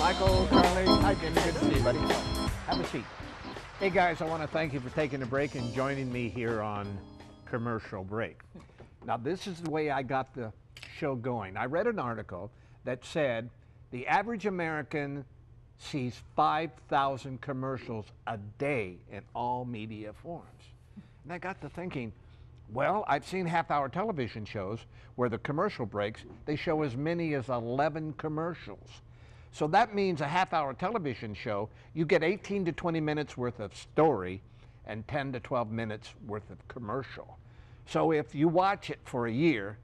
Michael, Charlie, hi Jimmy, good to see you, buddy. Have a seat. Hey guys, I want to thank you for taking a break and joining me here on Commercial Break. Now this is the way I got the show going. I read an article that said the average American sees 5,000 commercials a day in all media forms. And I got to thinking, well, I've seen half-hour television shows where the commercial breaks, they show as many as 11 commercials. So that means a half-hour television show, you get 18 to 20 minutes worth of story and 10 to 12 minutes worth of commercial. So if you watch it for a year,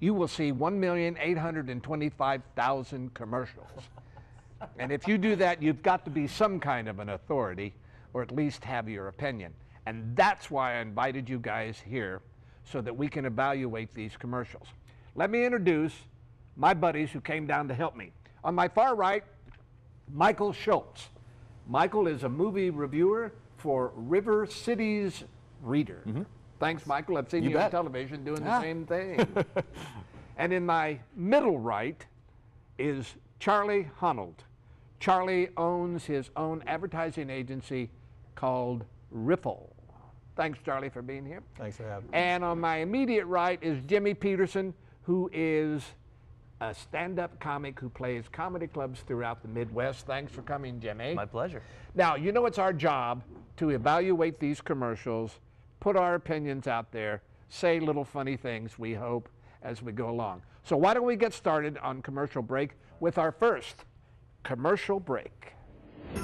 you will see 1,825,000 commercials. And if you do that, you've got to be some kind of an authority, or at least have your opinion. And that's why I invited you guys here, so that we can evaluate these commercials. Let me introduce my buddies who came down to help me. On my far right, Michael Schultz. Michael is a movie reviewer for River Cities Reader. Thanks, Michael. I've seen you on television doing the same thing. And in my middle right is Charlie Honnold. Charlie owns his own advertising agency called Riffle. Thanks, Charlie, for being here. Thanks for having me. And on my immediate right is Jimmy Peterson, who is a stand-up comic who plays comedy clubs throughout the Midwest. Thanks for coming, Jimmy. My pleasure. Now, you know it's our job to evaluate these commercials, put our opinions out there, say little funny things, we hope, as we go along. So why don't we get started on Commercial Break with our first commercial break.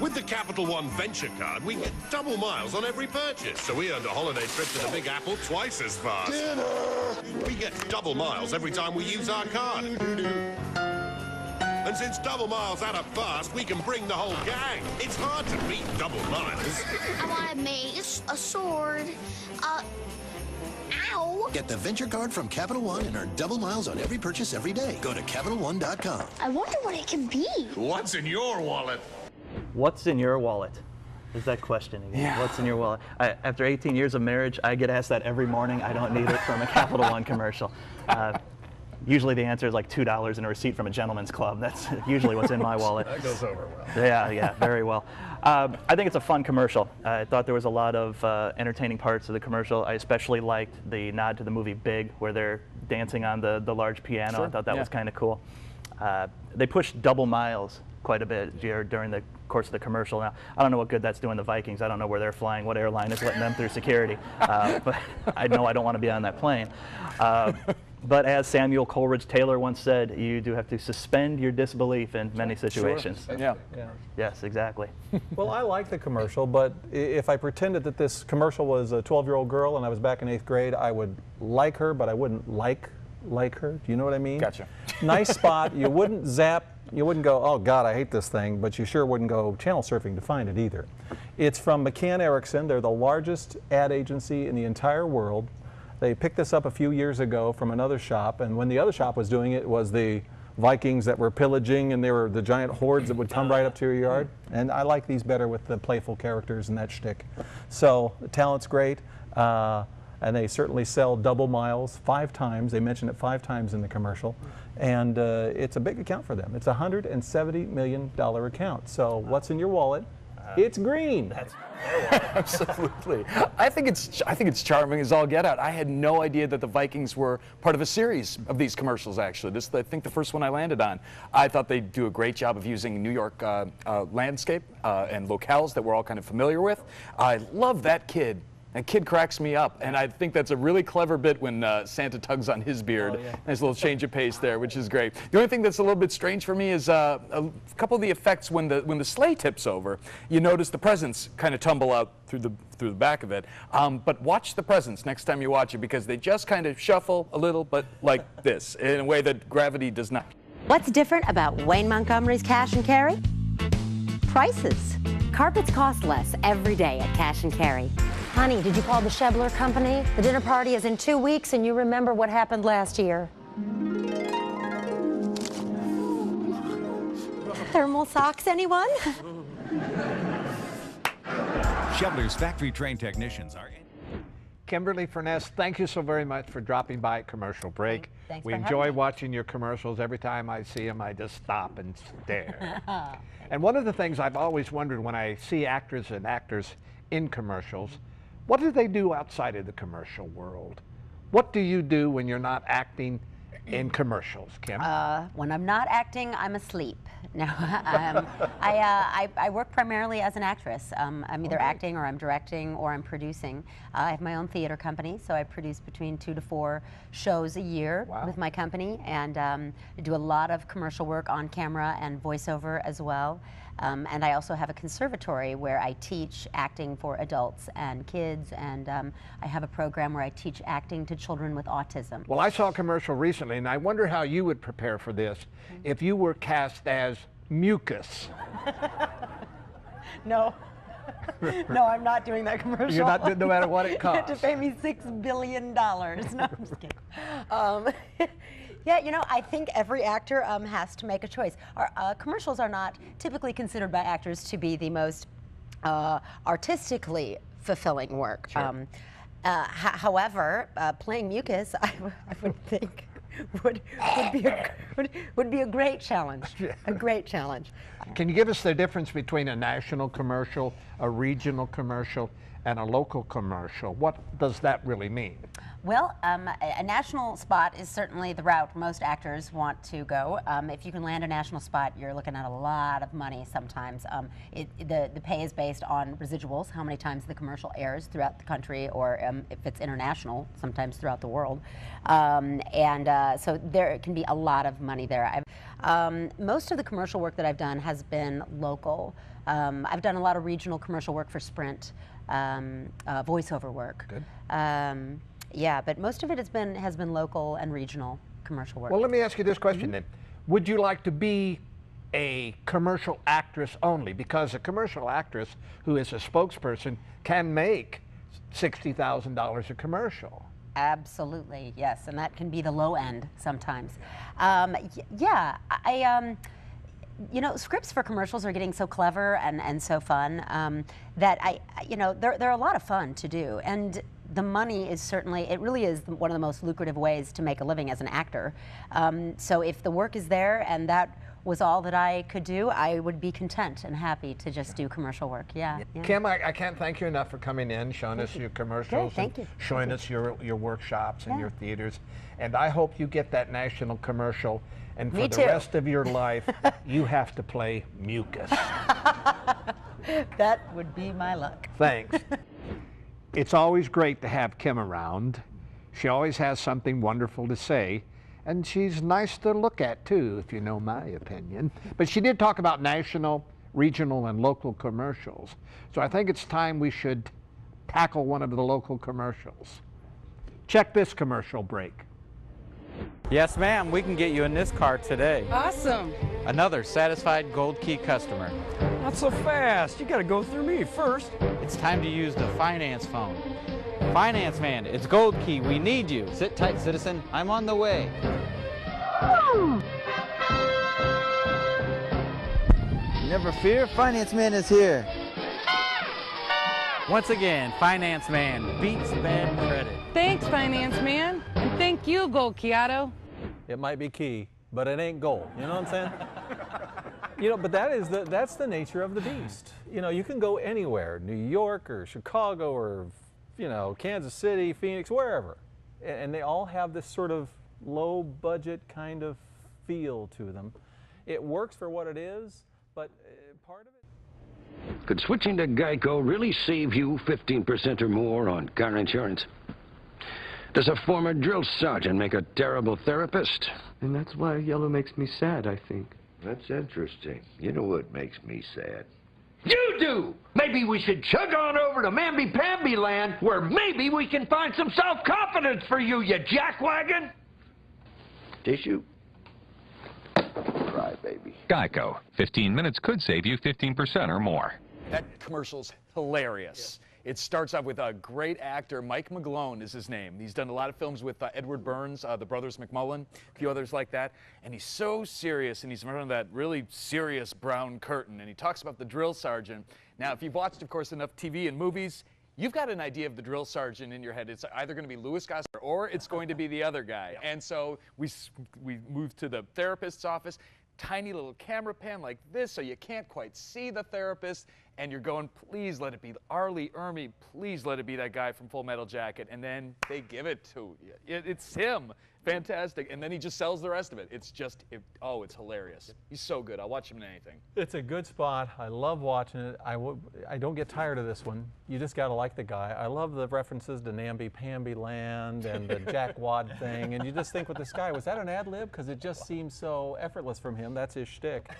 With the Capital One Venture Card, we get double miles on every purchase. So we earned a holiday trip to the Big Apple twice as fast. Dinner! We get double miles every time we use our card. And since double miles add up fast, we can bring the whole gang. It's hard to beat double miles. I want a mace, a sword, ow! Get the Venture Card from Capital One and earn double miles on every purchase every day. Go to CapitalOne.com. I wonder what it can be. What's in your wallet? What's in your wallet? Is that question again? Yeah. What's in your wallet? After 18 years of marriage, I get asked that every morning. I don't need it from a Capital One commercial. Usually the answer is like $2 and a receipt from a gentleman's club. That's usually what's in my wallet. That goes over well. Yeah, very well. I think it's a fun commercial. I thought there was a lot of entertaining parts of the commercial. I especially liked the nod to the movie Big, where they're dancing on the large piano. Sure. I thought that was kind of cool. They pushed double miles quite a bit during the course of the commercial. Now, I don't know what good that's doing the Vikings. I don't know where they're flying, what airline is letting them through security. But I know I don't want to be on that plane. But as Samuel Coleridge Taylor once said, you do have to suspend your disbelief in many situations. Sure. Yeah. Yes, exactly. Well, I like the commercial, but if I pretended that this commercial was a 12-year-old girl and I was back in 8th grade, I would like her, but I wouldn't like her. Do you know what I mean? Gotcha. Nice spot. You wouldn't zap. You wouldn't go, oh God, I hate this thing, but you sure wouldn't go channel surfing to find it either. It's from McCann Erickson. They're the largest ad agency in the entire world. They picked this up a few years ago from another shop, and when the other shop was doing it, it was the Vikings that were pillaging, and they were the giant hordes that would come right up to your yard. And I like these better with the playful characters and that shtick. So the talent's great, and they certainly sell double miles 5 times. They mention it 5 times in the commercial, and it's a big account for them. It's a $170 million account. So what's in your wallet? It's green. Absolutely. I think it's charming as all get out. I had no idea that the Vikings were part of a series of these commercials, actually. This is, I think, the first one I landed on. I thought they do a great job of using New York landscape and locales that we're all kind of familiar with. I love that kid. That kid cracks me up, and I think that's a really clever bit when Santa tugs on his beard. There's a little change of pace there, which is great. The only thing that's a little bit strange for me is a couple of the effects when the sleigh tips over. You notice the presents kind of tumble out through the back of it. But watch the presents next time you watch it, because they just kind of shuffle a little, but like this, in a way that gravity does not. What's different about Wayne Montgomery's Cash and Carry? Prices. Carpets cost less every day at Cash and Carry. Honey, did you call the Shebler Company? The dinner party is in 2 weeks, and you remember what happened last year. Thermal socks, anyone? Shebler's factory-trained technicians are... Kimberly Furness, thank you so very much for dropping by at Commercial Break. Thanks we for having enjoy me. watching your commercials. Every time I see them, I just stop and stare. And one of the things I've always wondered when I see actors and actors in commercials, what do they do outside of the commercial world? What do you do when you're not acting in commercials, Kim? When I'm not acting, I'm asleep. No, I work primarily as an actress. I'm either acting or I'm directing or I'm producing. I have my own theater company, so I produce between 2 to 4 shows a year with my company, and I do a lot of commercial work on camera and voiceover as well. And I also have a conservatory where I teach acting for adults and kids, and I have a program where I teach acting to children with autism. Well, I saw a commercial recently, and I wonder how you would prepare for this if you were cast as Mucus. No. No, I'm not doing that commercial. You're not doing, no matter what it You have costs. to pay me $6 billion. No, I'm just kidding. Yeah, you know, I think every actor has to make a choice. Commercials are not typically considered by actors to be the most artistically fulfilling work. Sure. However, playing Mucus, I would think, would be a great challenge. A great challenge. Can you give us the difference between a national commercial, a regional commercial, and a local commercial? What does that really mean? Well, a national spot is certainly the route most actors want to go. If you can land a national spot, you're looking at a lot of money sometimes. The pay is based on residuals, how many times the commercial airs throughout the country, or if it's international, sometimes throughout the world. So there can be a lot of money there. Most of the commercial work that I've done has been local. I've done a lot of regional commercial work for Sprint, voiceover work. Good. Yeah, but most of it has been local and regional commercial work. Well, let me ask you this question then. Would you like to be a commercial actress only? Because a commercial actress who is a spokesperson can make $60,000 a commercial. Absolutely, yes, and that can be the low end sometimes. Yeah, you know, scripts for commercials are getting so clever and so fun that you know, they're a lot of fun to do, and the money is certainly, it really is one of the most lucrative ways to make a living as an actor. So if the work is there and that was all that I could do, I would be content and happy to just do commercial work. Yeah. Kim, I can't thank you enough for coming in, showing us your commercials, thank you. showing us your workshops and your theaters. And I hope you get that national commercial. And for the rest of your life, you have to play Mucus. That would be my luck. Thanks. It's always great to have Kim around. She always has something wonderful to say. And she's nice to look at, too, if you know my opinion. But she did talk about national, regional, and local commercials. So I think it's time we should tackle one of the local commercials. Check this commercial break. Yes, ma'am, we can get you in this car today. Awesome. Another satisfied Gold Key customer. Not so fast. You gotta go through me first. It's time to use the finance phone. Finance man, it's Gold Key. We need you. Sit tight, citizen. I'm on the way. Never fear, Finance Man is here. Once again, Finance Man beats bad credit. Thanks, Finance Man. And thank you, Gold Key-Auto. It might be key, but it ain't gold. You know what I'm saying? You know, but that's the nature of the beast. You know, you can go anywhere, New York or Chicago or, you know, Kansas City, Phoenix, wherever. And they all have this sort of low budget kind of feel to them. It works for what it is, but part of it... Could switching to Geico really save you 15% or more on car insurance? Does a former drill sergeant make a terrible therapist? And that's why yellow makes me sad, I think. That's interesting. You know what makes me sad? You do! Maybe we should chug on over to Mamby-Pamby land, where maybe we can find some self-confidence for you, you jackwagon! Tissue? Cry, baby. Geico. 15 minutes could save you 15% or more. That commercial's hilarious. It starts off with a great actor. Mike McGlone is his name. He's done a lot of films with Edward Burns, the brothers McMullen, a few others like that. And he's so serious, and he's in front of that really serious brown curtain. And he talks about the drill sergeant. Now, if you've watched, of course, enough TV and movies, you've got an idea of the drill sergeant in your head. It's either going to be Louis Gossett or it's going to be the other guy. And so we moved to the therapist's office. Tiny little camera pan like this so you can't quite see the therapist, and you're going, please let it be R. Lee Ermey, please let it be that guy from Full Metal Jacket, and then they give it to you. It's him. Fantastic. And then he just sells the rest of it. It's just, it's hilarious. He's so good. I'll watch him in anything. It's a good spot. I love watching it. I don't get tired of this one. You just got to like the guy. I love the references to Namby-Pamby Land and the Jack Wad thing. And you just think with this guy, was that an ad lib? Because it just seems so effortless from him. That's his shtick.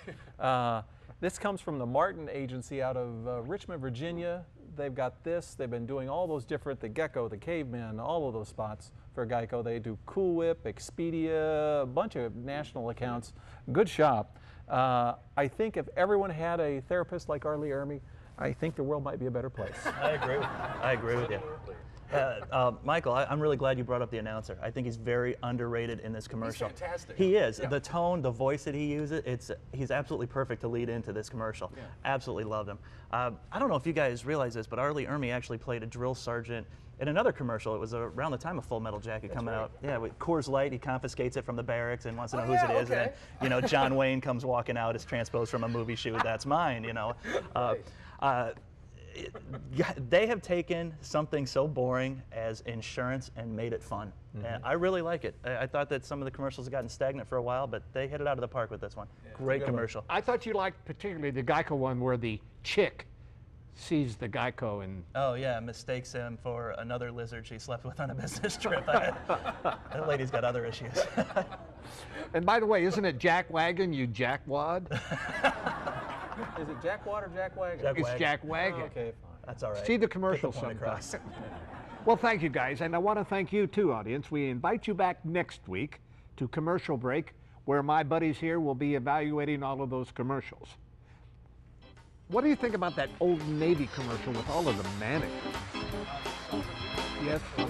This comes from the Martin Agency out of Richmond, Virginia. They've got this. They've been doing all those different, the Gecko, the Caveman, all of those spots for Geico. They do Cool Whip, Expedia, a bunch of national accounts. Good shop. I think if everyone had a therapist like R. Lee Ermey, I think the world might be a better place. I agree. I agree with you. Michael, I'm really glad you brought up the announcer. I think he's very underrated in this commercial. He's fantastic. He is. Yeah. The tone, the voice that he uses, he's absolutely perfect to lead into this commercial. Yeah. Absolutely loved him. I don't know if you guys realize this, but R. Lee Ermey actually played a drill sergeant in another commercial. It was around the time of Full Metal Jacket coming out. Yeah, with Coors Light, he confiscates it from the barracks and wants to know whose it is. Okay. And then, John Wayne comes walking out. It's transposed from a movie shoot. That's mine, They have taken something so boring as insurance and made it fun. Mm-hmm. And I really like it. I thought that some of the commercials had gotten stagnant for a while, but they hit it out of the park with this one. Yeah, great commercial. I thought you liked particularly the Geico one where the chick sees the Geico and... Oh yeah, mistakes him for another lizard she slept with on a business trip. That lady's got other issues. And by the way, isn't it Jack Wagon, you jackwad? Is it Jack Wad or Jack Wagon? It's Jack Wagon. Oh, okay, fine. That's all right. See the commercial sometimes. Well, thank you guys, and I want to thank you too, audience. We invite you back next week to Commercial Break, where my buddies here will be evaluating all of those commercials. What do you think about that Old Navy commercial with all of the mannequins? Yes. Ooh.